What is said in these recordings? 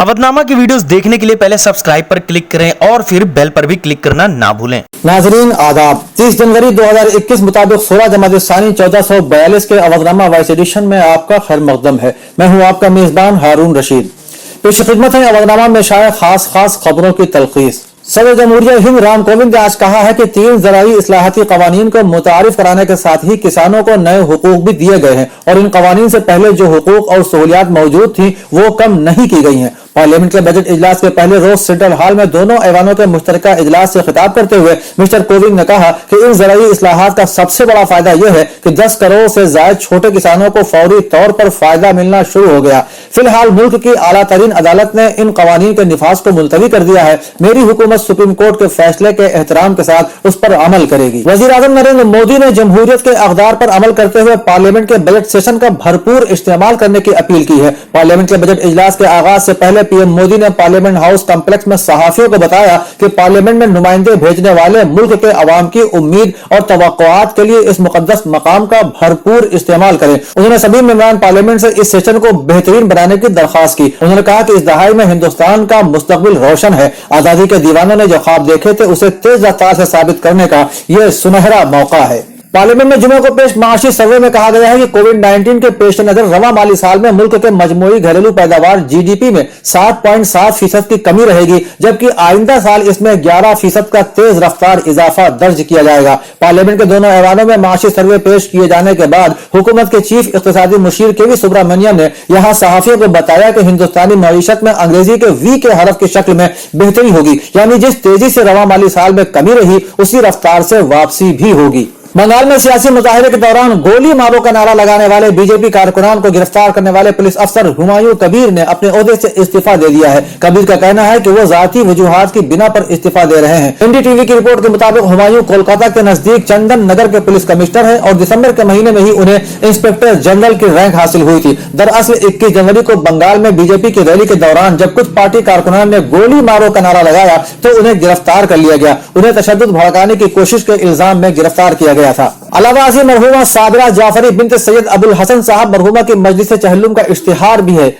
अवधनामा की वीडियोस देखने के लिए पहले सब्सक्राइब पर क्लिक करें और फिर बेल पर भी क्लिक करना ना भूलें। नाजरीन आदाब, 30 जनवरी 2021 मुताबिक 16 जमात सानी 1442 के अवधनामा वाइस एडिशन में आपका खैर मकदम है। मैं हूं आपका मेजबान हारून रशीद। पेश खिदमत है अवधनामा में शायद खास खबरों की तलखीस। सदर जमहूरिया हिंद राम कोविंद ने आज कहा है कि 3 ज़राई इस्लाहाती कवानीन को मुतारिफ कराने के साथ ही किसानों को नए हुकूक भी दिए गए हैं और इन कवानीन से पहले जो हुकूक और सहूलियात मौजूद थी वो कम नहीं की गई हैं। पार्लियामेंट के बजट इजलास के पहले रोज सेंट्रल हॉल में दोनों ऐवानों के मुश्तरका इजलास से खिताब करते हुए मिस्टर कोविंद ने कहा कि इन ज़राई इस्लाहात का सबसे बड़ा फायदा यह है कि 10 करोड़ से ज्यादा छोटे किसानों को फौरी तौर पर फायदा मिलना शुरू हो गया। फिलहाल मुल्क की आला तरीन अदालत ने इन कवानीन के निफाज को मुलतवी कर दिया है। मेरी हुकूमत सुप्रीम कोर्ट के फैसले के एहतराम के साथ उस पर अमल करेगी। वजीर आज़म नरेंद्र मोदी ने जमहूरियत के अक़दार पर अमल करते हुए पार्लियामेंट के बजट सेशन का भरपूर इस्तेमाल करने की अपील की है। पार्लियामेंट के बजट इजलास के आगाज से पहले पीएम मोदी ने पार्लियामेंट हाउस कॉम्प्लेक्स में सहाफियों को बताया कि पार्लियामेंट में नुमाइंदे भेजने वाले मुल्क के अवाम की उम्मीद और तवक्कुआत के लिए इस मुकद्दस मकाम का भरपूर इस्तेमाल करें। उन्होंने सभी मेंबरान पार्लियामेंट से इस सेशन को बेहतरीन बनाने की दरख्वास्त की। उन्होंने कहा कि इस दहाई में हिंदुस्तान का मुस्तकबिल रोशन है। आजादी के दीवानों ने जो ख्वाब देखे थे उसे तेज रफ्तार से साबित करने का यह सुनहरा मौका है। पार्लियामेंट में जुमे को पेश माशी सर्वे में कहा गया है कि कोविड-19 के पेश नजर रवा माली साल में मुल्क के मजमूई घरेलू पैदावार जीडीपी में 7.7% की कमी रहेगी, जबकि आइंदा साल इसमें 11% का तेज रफ्तार इजाफा दर्ज किया जाएगा। पार्लियामेंट के दोनों ऐवानों में माशी सर्वे पेश किए जाने के बाद हुकूमत के चीफ इक्तिसादी मुशीर के वी सुब्रमण्यम ने यहाँ सहाफियों को बताया कि हिंदुस्तानी मईशत में अंग्रेजी के वी के हरफ की शक्ल में बेहतरी होगी, यानी जिस तेजी से रवा माली साल में कमी रही उसी रफ्तार से वापसी भी होगी। बंगाल में सियासी मुजाहिरे के दौरान गोली मारो का नारा लगाने वाले बीजेपी कारकुनान को गिरफ्तार करने वाले पुलिस अफसर हुमायूं कबीर ने अपने ओहदे से इस्तीफा दे दिया है। कबीर का कहना है कि वो जाती वजूहात की बिना पर इस्तीफा दे रहे हैं। एनडीटीवी की रिपोर्ट के मुताबिक हुमायूं कोलकाता के नजदीक चंदन नगर के पुलिस कमिश्नर है और दिसंबर के महीने में ही उन्हें इंस्पेक्टर जनरल की रैंक हासिल हुई थी। दरअसल 21 जनवरी को बंगाल में बीजेपी की रैली के दौरान जब कुछ पार्टी कारकुनान ने गोली मारो का नारा लगाया तो उन्हें गिरफ्तार कर लिया गया। उन्हें तशद्दुद भड़काने की कोशिश के इल्जाम में गिरफ्तार किया गया था। अलावासी मरहुमा साबिरा जाफरी बिनत सैयद अबुल हसन साहब मरहुमा की मजलिस चहल्लुम का इश्तिहार भी है।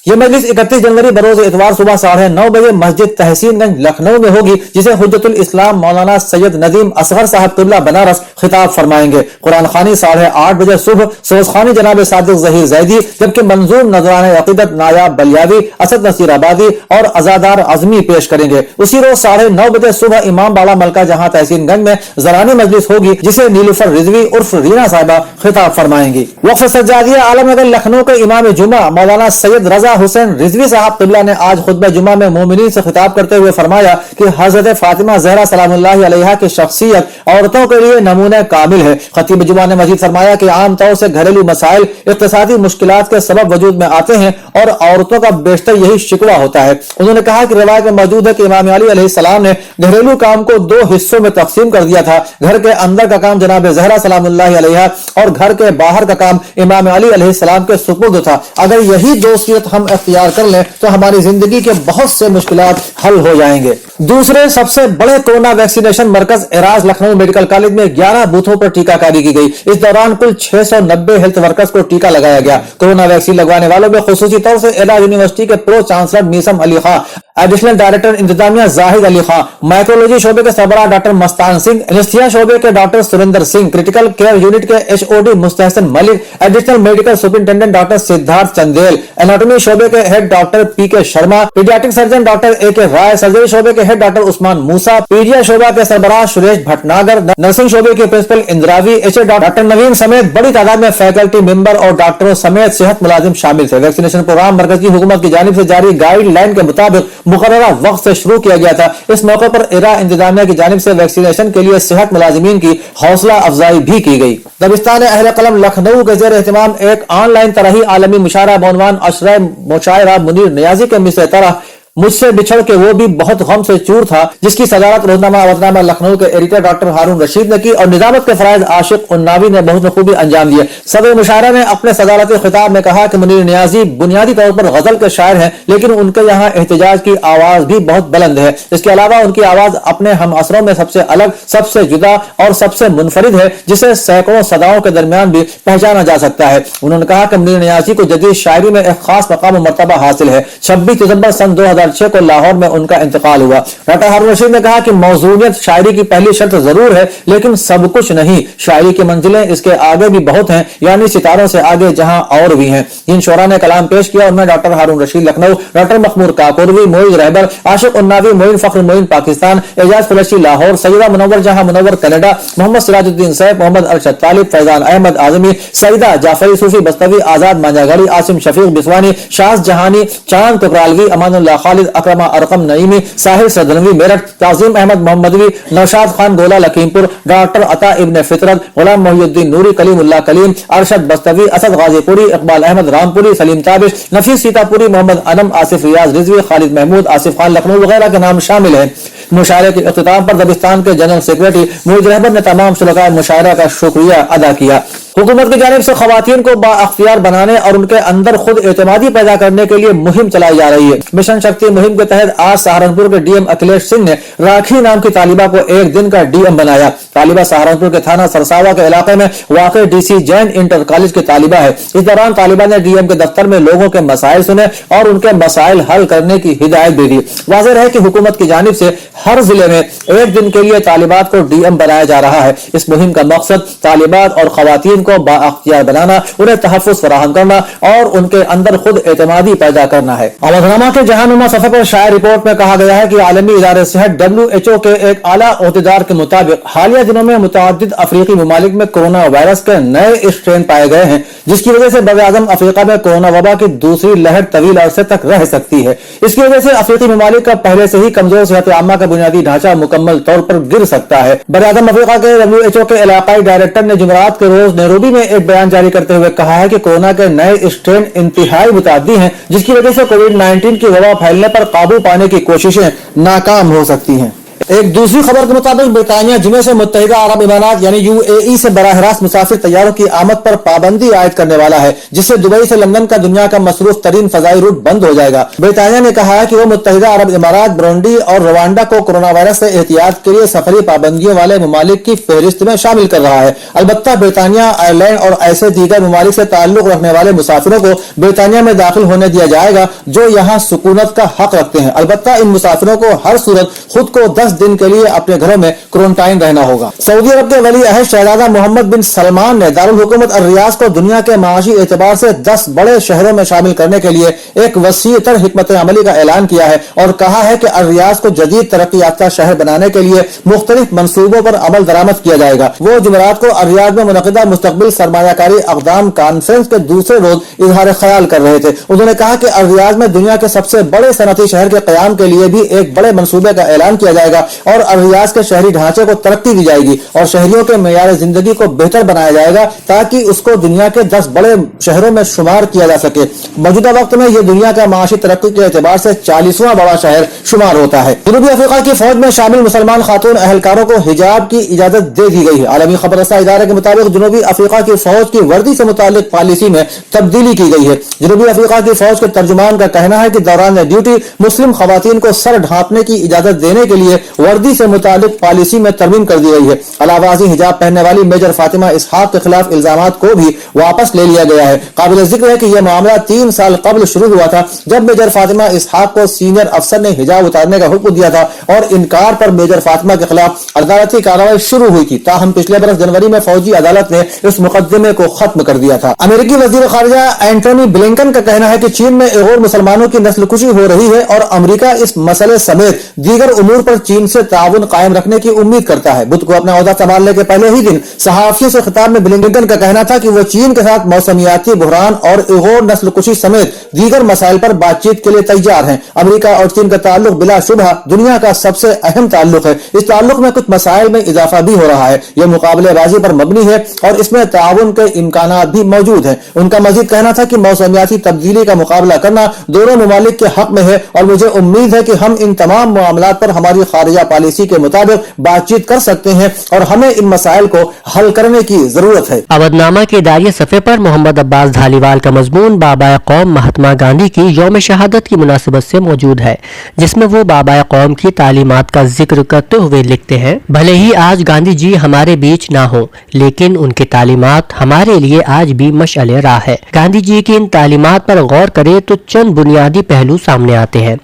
यह मजलिस 31 जनवरी बरोज इतवार सुबह 9:30 बजे मस्जिद तहसीनगंज लखनऊ में होगी, जिसे हुज्जतुल इस्लाम मौलाना सैयद नदीम असगर साहब किबला बनारस खिताब फरमाएंगे। कुरान खानी 8:30 बजे सुबह सोज खानी जनाब सादिक जहीर जैदी, जबकि मंजूम नजरान अकीदत नायाब बलियावी, असद नसीर आबादी और अजादार अजमी पेश करेंगे। उसी रोज 9:30 बजे सुबह इमाम बाड़ा मलका जहां तहसीनगंज में जरानी मजलिस होगी, जिसे नीलुफर रिजवी उर्फ रीना साहिबा खिताब फरमाएंगी। वक्फ सज्जादिया आलमनगर लखनऊ के इमाम जुमा मौलाना सैयद रजा हुसैन रिजवी साहब किबला ने आज खुतबा जुमा में मोमिनीन से खिताब करते हुए फरमाया कि हजरत फातिमा ज़हरा सलामुल्लाहि अलैहा की शख्सियत औरतों के लिए नमूने कामिल है। खतीब जुमा ने मजीद फरमाया कि आम तौर से घरेलू मसाइल इक्तिसादी मुश्किलात के सबब वजूद में आते हैं और औरतों का बेशतर यही शिकवा होता है। उन्होंने कहा कि रिवायत में मौजूद है कि इमाम अली अलैहिस्सलाम ने घरेलू काम को 2 हिस्सों में तकसीम कर दिया था। घर के अंदर का काम जनाब ज़हरा सलामुल्लाहि अलैहा और घर के बाहर का काम इमाम अली अलैहिस्सलाम के सुपुर्द था। अगर यही 2 सीरत हम इख्तियार कर लें तो हमारी जिंदगी के बहुत से मुश्किलात हल हो जाएंगे। दूसरे सबसे बड़े कोरोना वैक्सीनेशन मरकज एराज लखनऊ मेडिकल कॉलेज में 11 बूथों पर टीकाकारी की गई। इस दौरान कुल 690 हेल्थ वर्कर्स को टीका लगाया गया। कोरोना वैक्सीन लगवाने वालों में खुसूसी तौर से एराज यूनिवर्सिटी के pro chancellor Maisam Ali Khan, additional director इंतजामिया जाहिद अली खां, माइक्रोलॉजी शोबे के सरबराह डॉक्टर मस्तान सिंह, एनेस्थीसिया शोबे के doctor Surendra Singh, critical care unit के HOD Mustahsan Malik, additional medical superintendent doctor Siddharth Chandel, anatomy शोबे के head doctor PK Sharma, paediatric surgeon doctor AK Rai, surgery शोबे के हेड डॉक्टर उस्मान मूसा, पीडिया शोबा के सरबराह सुरेश भटनागर, नर्सिंग शोबे के प्रिंसिपल इंद्रावी, एचए डॉक्टर नवीन समेत बड़ी तादाद में फैकल्टी मेंबर और डॉक्टरों समेत सेहत मुलाजिम शामिल थे। वैक्सीनेशन प्रोग्राम मरकजी हुकूमत की जानिब से जारी गाइडलाइन के मुताबिक मुकर्ररा वक्त से शुरू किया गया था। इस मौके पर इरा इंतजामिया की जानिब से वैक्सीनेशन के लिए सेहत मुलाजिमीन की हौसला अफजाई भी की गई। दबिस्तान अहले कलम लखनऊ के जेर एहतमाम एक ऑनलाइन तरही आलमी मुशायरा बउनवान अशरा मुशायरा मुनीर नियाजी के मिसरे तरह मुझसे बिछड़ के वो भी बहुत गम से चूर था, जिसकी सदारत रोजनामा अवधनामा लखनऊ के एडिटर डॉक्टर हारून रशीद ने की और निजामत के फराइज आशिक उन्नावी ने बहुत बखूबी अंजाम दिए। सदर मुशायरा ने अपने सदारती खिताब में कहा कि मुनीर नियाजी बुनियादी तौर पर गजल के शायर हैं, लेकिन उनके यहाँ एहतजाज की आवाज भी बहुत बुलंद है। इसके अलावा उनकी आवाज अपने हम असरों में सबसे अलग, सबसे जुदा और सबसे मुनफरिद है, जिसे सैकड़ों सदाओं के दरमियान भी पहचाना जा सकता है। उन्होंने कहा कि मुनीर नियाजी को जदीद शायरी में एक खास मकाम और मर्तबा हासिल है। 26 दिसंबर सन 2006 को लाहौर में उनका इंतकाल हुआ। डॉक्टर हारून रशीद ने कहा कि मौजूदियत शायरी की पहली शर्त जरूर है, लेकिन सब कुछ नहीं। शायरी की मंजिलें इसके आगे भी बहुत हैं, यानी सितारों से आगे जहां और भी हैं। इन शोरा ने कलाम पेश किया। उनमें डॉक्टर हारून रशीद लखनऊ, डॉक्टर मखमूर काकोरवी, मोइज रहबर, आशिक उन्नावी, मोइन फख्र मोइन पाकिस्तान, एजाज कुरैशी लाहौर, सईदा मुनव्वर जहां मुनव्वर कनाडा, मोहम्मद सिराजुद्दीन सैफ, मोहम्मद अरशद तालिब, फैजान अहमद आजमी, सईदा जाफरी सूफी बस्तवी, आजाद मांझागढ़ी, आसिम शफीक बिस्वानी, शाज जहानी, चांद तुकरालवी, अमानुल्लाह खालिद, अकरमा अरकम नईमी, साहिल सदनवी मेरठ, ताजीम अहमद मोहम्मदवी, नौशाद खान गोला लखीमपुर, डॉक्टर अता इब्न फितरत, गुलाम मोहिउद्दीन नूरी, कलीमुल्लाह कलीम, अरशद बस्तवी, असद गाजीपुरी, इकबाल अहमद रामपुरी, सलीम ताबिश, नफीस सीतापुरी, मोहम्मद अनम, आसिफ रियाज रिजवी, खालिद महमूद, आसिफ खान लखनऊ वगैरह के नाम शामिल हैं। मुशायरे के इख्तिताम पर दबिस्तान के जनरल सेक्रेटरी मोइज रहबर ने तमाम शुरकाए मुशायरा का शुक्रिया अदा किया। हुकूमत की जानिब से खवातीन को बाअख्तियार बनाने और उनके अंदर खुद एतमादी पैदा करने के लिए मुहिम चलाई जा रही है। मिशन शक्ति मुहिम के तहत आज सहारनपुर के डीएम अखिलेश सिंह ने राखी नाम की तालिबा को एक दिन का डीएम बनाया। तालिबा सहारनपुर के थाना सरसावा के इलाके में वाक़ डीसी जैन इंटर कॉलेज की तालिबा है। इस दौरान तालिबा ने डीएम के दफ्तर में लोगों के मसाइल सुने और उनके मसाइल हल करने की हिदायत भी दी। वाज़ेह है कि हुकूमत की जानिब से हर जिले में एक दिन के लिए तालिबात को डीएम बनाया जा रहा है। इस मुहिम का मकसद तालिबात और खवातीन को बाअख्तियार बनाना, उन्हें तहफ़्फ़ुज़ फराहम करना और उनके अंदर खुद एतमादी पैदा करना है। अवधनामा के जहानुमा सफ़े पर शायर रिपोर्ट में कहा गया है कि आलमी इदारे सेहत WHO के एक आला ओहदेदार के मुताबिक हालिया दिनों में मुतअद्दिद अफ्रीकी ममालिक में कोरोना वायरस के नए स्ट्रेन पाए गए हैं, जिसकी वजह से बर-ए-आज़म अफ्रीका में कोरोना वबा की दूसरी लहर तवील अरसे तक रह सकती है। इसकी वजह से अफ्रीकी ममालिक का पहले से ही कमजोर सेहत आमा का बुनियादी ढांचा मुकम्मल तौर पर गिर सकता है। बर-ए-आज़म अफ्रीका के WHO के इलाकाई डायरेक्टर ने जुमेरात के रोज नैरोबी में एक बयान जारी करते हुए कहा है कि कोरोना के नए स्ट्रेन इंतहाई मुतअद्दी हैं, जिसकी वजह से कोविड-19 की वबा फैलने पर काबू पाने की कोशिशें नाकाम हो सकती हैं। एक दूसरी खबर के मुताबिक ब्रिटानिया जुमे से मुत्तहिदा अरब इमारात यानी UAE से बराह रास्त मुसाफिर तैयारों की आमद पर पाबंदी आयद करने वाला है, जिससे दुबई से लंदन का दुनिया का मसरूफ तरीन फजाई रूट बंद हो जाएगा। ब्रिटानिया ने कहा है कि वो मुत्तहिदा अरब इमारात, बुरुंडी और रवांडा को कोरोना वायरस से एहतियात के लिए सफरी पाबंदियों वाले ममालिक की फहरिस्त में शामिल कर रहा है। अलबत्ता ब्रिटानिया, आयरलैंड और ऐसे दीगर ममालिक से ताल्लुक रखने वाले मुसाफिरों को ब्रिटानिया में दाखिल होने दिया जाएगा जो यहाँ सुकूनत का हक रखते हैं। अलबत्ता इन मुसाफिरों को हर सूरत खुद को 10 दिन के लिए अपने घरों में क्वारंटाइन रहना होगा। सऊदी अरब के वली अहद शहजादा मोहम्मद बिन सलमान ने दारुल हुकूमत रियाज को दुनिया के माशी एतबार से 10 बड़े शहरों में शामिल करने के लिए एक वसीअतर हिकमत अमली का ऐलान किया है और कहा है कि रियाज को जदीद तरक्की याफ्ता शहर बनाने के लिए मुख्तलिफ मंसूबों पर अमल दरामद किया जाएगा। वो जुमेरात को रियाज में मुनक़िदा मुस्तक़बिल सरमायाकारी अक़दाम कॉन्फ्रेंस के दूसरे रोज इजहार ख्याल कर रहे थे। उन्होंने कहा कि रियाज में दुनिया के सबसे बड़े सनअती शहर के क़याम के लिए भी एक बड़े मंसूबे का ऐलान किया जाएगा और रियाज के शहरी ढांचे को तरक्की दी जाएगी और शहरियों के मेयार जिंदगी को बेहतर बनाया जाएगा ताकि उसको दुनिया के 10 बड़े शहरों में शुमार किया जा सके। मौजूदा वक्त में यह दुनिया का माशी तरक्की के एतबार से 40वां बड़ा शहर शुमार होता है। जनूबी अफ्रीका की फौज में शामिल मुसलमान खातून अहलकारों को हिजाब की इजाजत दे दी गई है। आलमी खबर रसा इदारे के मुताबिक जनूबी अफ्रीका की फौज की वर्दी से मुतालिक पॉलिसी में तब्दीली की गई है। जनूबी अफ्रीका की फौज के तर्जुमान का कहना है कि दौरान ड्यूटी मुस्लिम खवातीन को सर ढांपने की इजाजत देने के लिए वर्दी से मुतालिक पॉलिसी में तरमीम कर दी गई है। अलावाजी हिजाब पहनने वाली मेजर फातिमा इसहाक के खिलाफ इल्जामात को भी वापस ले लिया गया है। काबिल जिक्र है कि यह मामला 3 साल कबल शुरू हुआ था, जब मेजर फातिमा इसहाक को सीनियर अफसर ने हिजाब उतारने का हुक्म दिया था और इनकार पर मेजर फातिमा के खिलाफ अदालती कार्रवाई शुरू हुई थी। ताहम पिछले बरस जनवरी में फौजी अदालत ने इस मुकदमे को खत्म कर दिया था। अमेरिकी वजीर खारिजा एंटोनी ब्लिंकन का कहना है कि चीन में उइगुर मुसलमानों की नस्लकुशी हो रही है और अमेरिका इस मसले समेत दीगर उमूर पर चीन चीन से ताउन कायम रखने की उम्मीद करता है। बुध को अपना ओहदा संभालने के पहले ही दिन सहाफियों से खिताब में ब्लिंकन का कहना था कि वो चीन के साथ मौसमियाती बहरान और उइगुर नस्लकुशी समेत दीगर मसाइल पर बातचीत के लिए तैयार हैं। अमेरिका और चीन का ताल्लुक बिलाशुबह दुनिया का सबसे अहम ताल्लुक है। इस ताल्लुक में कुछ मसाइल में इजाफा भी हो रहा है। यह मुकाबलेबाजी पर मबनी है और इसमें ताउन के इम्कानात भी मौजूद हैं। उनका मजीद कहना था कि मौसमियाती तब्दीली का मुकाबला करना दोनों ममालिक के हक में है और मुझे उम्मीद है कि हम इन तमाम मामलात पर हमारी खारिजा पॉलिसी के मुताबिक बातचीत कर सकते हैं और हमें इन मसाइल को हल करने की जरूरत है। अवधनामा के दायरे सफ़े पर मोहम्मद अब्बास धालीवाल का मजमून बाबा कौम महात्मा गांधी की यौम शहादत की मुनासिबत से मौजूद है, जिसमें वो बाबा कौम की तालीमात का जिक्र करते हुए लिखते हैं, भले ही आज गांधी जी हमारे बीच ना हो, लेकिन उनकी तालीमात हमारे लिए आज भी मशअले राह है। गांधी जी की इन तालीमात पर गौर करें तो चंद बुनियादी पहलू सामने आते हैं।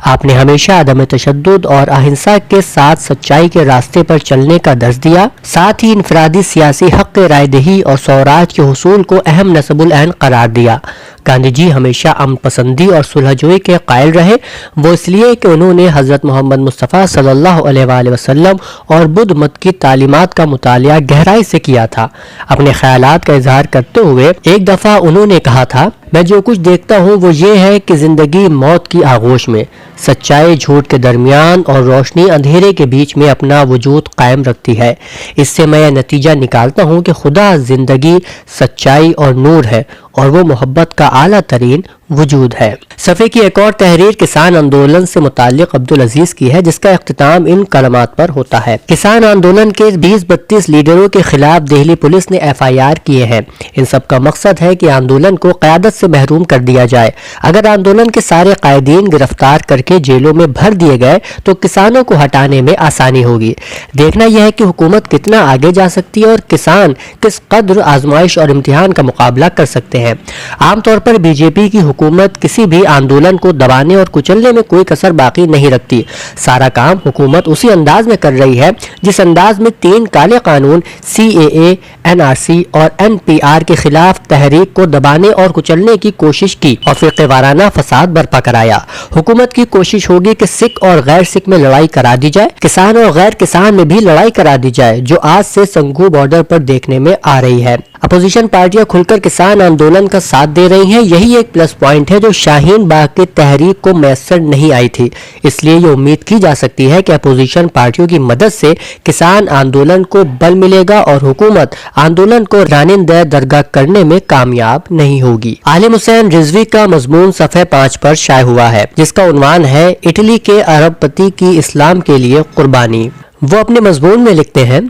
आपने हमेशा अदम तशद्दुद और अहिंसा के साथ सच्चाई के रास्ते पर चलने का दर्ज दिया। साथ ही इनफरादी सियासी हक रायदही और स्वराज के हुसूल को अहम नस्बुल ऐन करार दिया। गांधी जी हमेशा अमन पसंदी और सुलहजोई के कायल रहे। वो इसलिए कि उन्होंने हजरत मोहम्मद मुस्तफ़ा सल्लल्लाहु अलैहि वसल्लम और बुद्ध मत की तालीमात का मुतालिया गहराई से किया था। अपने ख्यालात का इजहार करते हुए एक दफ़ा उन्होंने कहा था, मैं जो कुछ देखता हूँ वो ये है कि जिंदगी मौत की आगोश में, सच्चाई झूठ के दरमियान और रोशनी अंधेरे के बीच में अपना वजूद कायम रखती है। इससे मैं यह नतीजा निकालता हूँ कि खुदा जिंदगी, सच्चाई और नूर है और वो मोहब्बत का आला तरीन वजूद है। सफ़े की एक और तहरीर किसान आंदोलन से मुताल्लिक अब्दुल अजीज की है, जिसका इख्तिताम इन कलमात पर होता है। किसान आंदोलन के 20-32 लीडरों के खिलाफ दिल्ली पुलिस ने FIR किए हैं। इन सब का मकसद है कि आंदोलन को क़यादत से महरूम कर दिया जाए। अगर आंदोलन के सारे कायदीन गिरफ्तार करके जेलों में भर दिए गए तो किसानों को हटाने में आसानी होगी। देखना यह है कि हुकूमत कितना आगे जा सकती है और किसान किस कदर आजमाइश और इम्तिहान का मुकाबला कर सकते हैं। आमतौर पर बीजेपी की हुकूमत किसी भी आंदोलन को दबाने और कुचलने में कोई कसर बाकी नहीं रखती। सारा काम हुकूमत उसी अंदाज में कर रही है जिस अंदाज में 3 काले कानून CAA, NRC और NPR के खिलाफ तहरीक को दबाने और कुचलने की कोशिश की और फिर वाराना फसाद बर्पा कराया। हुकूमत की कोशिश होगी कि सिख और गैर सिख में लड़ाई करा दी जाए, किसान और गैर किसान में भी लड़ाई करा दी जाए, जो आज से संघू बॉर्डर पर देखने में आ रही है। अपोजिशन पार्टियां खुलकर किसान आंदोलन का साथ दे रही हैं। यही एक प्लस पॉइंट है जो शाहीन बाग की तहरीक को मैसर नहीं आई थी। इसलिए ये उम्मीद की जा सकती है कि अपोजिशन पार्टियों की मदद से किसान आंदोलन को बल मिलेगा और हुकूमत आंदोलन को रानिंदे दरगाह करने में कामयाब नहीं होगी। आलिम हुसैन रिजवी का मजमून सफ़े 5 पर शाये हुआ है, जिसका उन्वान है इटली के अरबपति की इस्लाम के लिए कुर्बानी। वो अपने मजमून में लिखते हैं,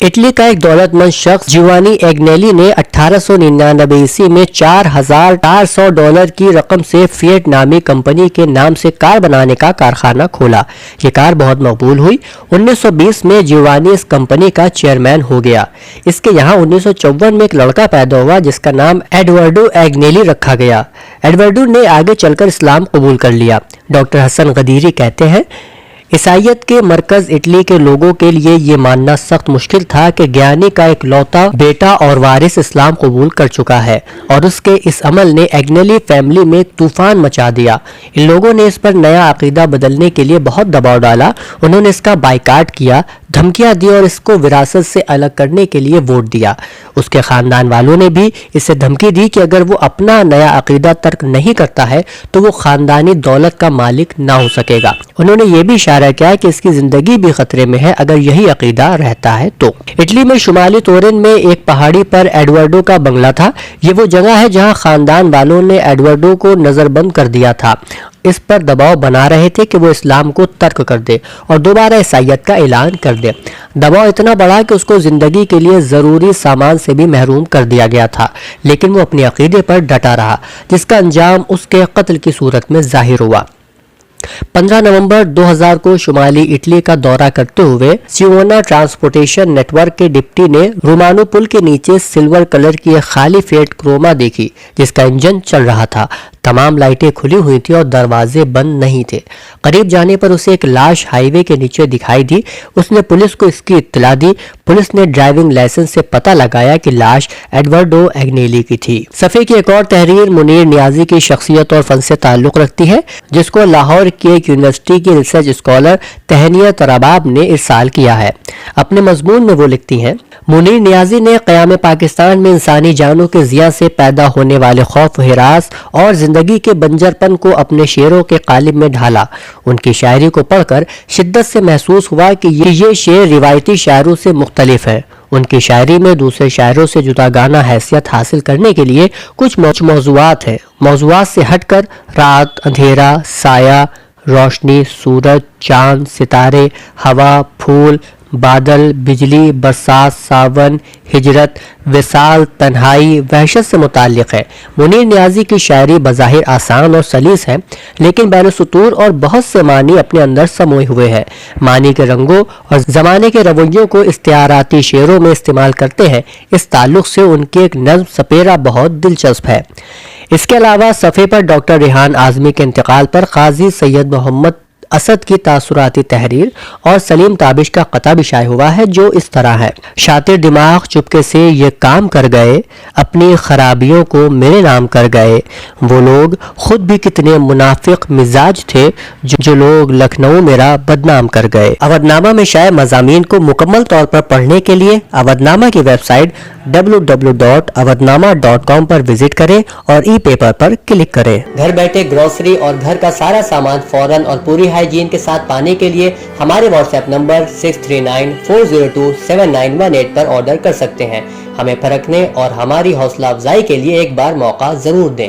इटली का एक दौलतमंद शख्स जिवानी एग्नेली ने 1899 ईस्वी में $4,400 की रकम से फिएट नामी कंपनी के नाम से कार बनाने का कारखाना खोला। ये कार बहुत मकबूल हुई। 1920 में जिवानी इस कंपनी का चेयरमैन हो गया। इसके यहाँ 1954 में एक लड़का पैदा हुआ जिसका नाम एडवर्डो एग्नेली रखा गया। एडवर्डो ने आगे चलकर इस्लाम कबूल कर लिया। डॉक्टर हसन गदीरी कहते हैं, ईसाइयत के मरकज इटली के लोगों के लिए ये मानना सख्त मुश्किल था कि ज्ञानी का एक लौता बेटा और वारिस इस्लाम कबूल कर चुका है, और उसके इस अमल ने एग्नेली फैमिली में तूफान मचा दिया। इन लोगों ने इस पर नया अकीदा बदलने के लिए बहुत दबाव डाला। उन्होंने इसका बाइकाट किया, धमकियां दी और इसको विरासत से अलग करने के लिए वोट दिया। उसके खानदान वालों ने भी इससे धमकी दी कि अगर वो अपना नया अकीदा तर्क नहीं करता है तो वो खानदानी दौलत का मालिक ना हो सकेगा। उन्होंने ये भी इशारा किया कि इसकी जिंदगी भी खतरे में है अगर यही अकीदा रहता है तो। इटली में शुमाली तोरिन में एक पहाड़ी पर एडवर्डो का बंगला था। ये वो जगह है जहाँ खानदान वालों ने एडवर्डो को नजरबंद कर दिया था। इस पर दबाव बना रहे थे कि वो इस्लाम को तर्क कर दे और दोबारा ईसाइयत का ऐलान कर दे। दबाव इतना बढ़ा कि उसको जिंदगी के लिए जरूरी सामान से भी महरूम कर दिया गया था, लेकिन वो अपने अकीदे पर डटा रहा, जिसका अंजाम उसके कत्ल की सूरत में जाहिर हुआ। 15 नवंबर 2000 को शुमाली इटली का दौरा करते हुए सियोना ट्रांसपोर्टेशन नेटवर्क के डिप्टी ने रोमानो पुल के नीचे सिल्वर कलर की एक खाली फिएट क्रोमा देखी जिसका इंजन चल रहा था। तमाम लाइटें खुली हुई थी और दरवाजे बंद नहीं थे। करीब जाने पर उसे एक लाश हाईवे के नीचे दिखाई दी। उसने पुलिस को इसकी इत्तला दी। पुलिस ने ड्राइविंग लाइसेंस से पता लगाया कि लाश एडवर्डो एग्नेली की थी। सफ़े की एक और तहरीर मुनीर नियाजी की शख्सियत और फन से ताल्लुक रखती है, जिसको लाहौर کی ایک یونیورسٹی کی ریسرچ اسکالر تہنیت رباب نے ارسال کیا ہے۔ اپنے مضمون میں وہ لکھتی ہیں، منیر نیازی نے قیام پاکستان میں انسانی جانوں کے ضیاع سے پیدا ہونے والے خوف و ہراس اور زندگی کے بنجرپن کو اپنے شعروں کے قالب میں ڈھالا۔ ان کی شاعری کو پڑھ کر شدت سے محسوس ہوا کہ یہ شعر روایتی شاعروں سے مختلف ہے۔ ان کی شاعری میں دوسرے شاعروں سے جداگانہ حیثیت حاصل کرنے کے لیے کچھ موضوعات ہیں۔ موضوعات سے ہٹ کر رات، اندھیرا، سایہ، روشنی، سورج، چاند، ستارے، ہوا، پھول، بادل، بجلی، برسات، ساون، ہجرت، وصال، تنہائی، وحشت سے متعلق ہے۔ منیر نیازی کی شاعری بظاہر آسان اور سلیس ہے، لیکن بین السطور اور بہت سے معنی اپنے اندر سموئے ہوئے ہیں۔ معنی کے رنگوں اور زمانے کے رویوں کو استعاراتی شعروں میں استعمال کرتے ہیں۔ اس تعلق سے ان کی ایک نظم سپیرا بہت دلچسپ ہے۔ اس کے علاوہ صفحے پر ڈاکٹر ریحان اعظمی کے انتقال پر قاضی سید محمد اسد کی تاثراتی تحریر اور سلیم تابش کا قطع بھی شائع ہوا ہے، جو اس طرح ہے: شاطر دماغ چپکے سے یہ کام کر گئے، اپنی خرابیوں کو میرے نام کر گئے، وہ لوگ خود بھی کتنے منافق مزاج تھے جو لوگ لکھنؤ میرا بدنام کر گئے۔ اودھ نامہ میں شائع مضامین کو مکمل طور پر پڑھنے کے لیے اودھ نامہ کی ویب سائٹ www.awadhnama.com پر وزٹ کریں اور ای پیپر پر کلک کریں۔ گھر بیٹھے گروسری اور گھر کا سارا سامان فوراً اور پوری ہائیجین کے ساتھ پانے کے لیے ہمارے واٹس ایپ نمبر 6394027918 پر آرڈر کر سکتے ہیں۔ ہمیں پرکھنے اور ہماری حوصلہ افزائی کے لیے ایک بار موقع ضرور دیں۔